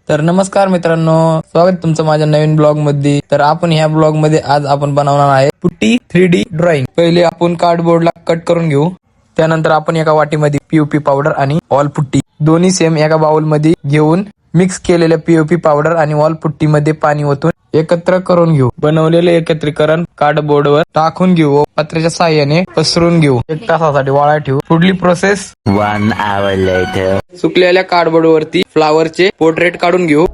तर नमस्कार मित्रांनो, स्वागत तुमचं माझ्या नवीन ब्लॉग मध्ये। तर आपण ह्या ब्लॉग मध्ये आज आपण बनवणार आहे पुट्टी 3D ड्रॉइंग। पहिले आपण कार्डबोर्डला कट करून घेऊ। त्यानंतर आपण एका वाटीमध्ये पीओपी पावडर आणि वॉल पुट्टी दोन्ही सेम एका बाउल मध्ये घेऊन मिक्स केलेल्या पीओपी पावडर आणि वॉल पुट्टी मध्ये पाणी ओतून एकत्र करून घेऊ। बनवलेले एकत्रीकरण कार्डबोर्डवर टाकून घेऊ व पत्र्याच्या साहाय्याने पसरून घेऊ। 1 तासासाठी वाळा ठेवू। पुढली प्रोसेस 1 hour later. सुकलेल्या कार्डबोर्डवरती फ्लावरचे पोर्ट्रेट काढून घेऊ।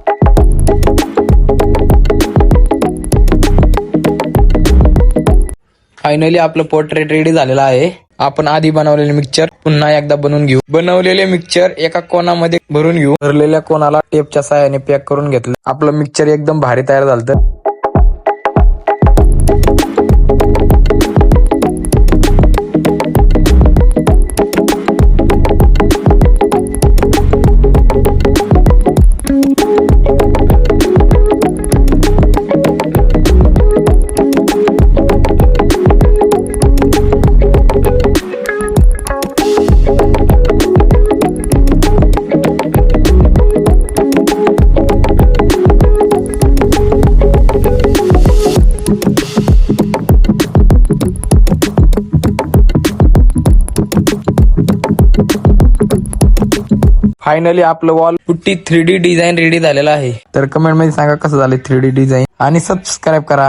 फायनली आपलं पोर्ट्रेट रेडी झालेलं आहे। आपण आधी बनवलेले मिक्सचर पुन्हा एकदा बनवून घेऊ। बनवलेले मिक्सचर एका कोणामध्ये भरून घेऊ। भरलेल्या कोणाला टेपच्या साहाय्याने पॅक करून घेतलं। आपलं मिक्सचर एकदम भारी तयार झालं। फायनली आपलं wall putty 3D design ready झालेला आहे। तर कमेंट मध्ये सांगा कसं झालं 3D डिझाइन आणि सबस्क्राईब करा।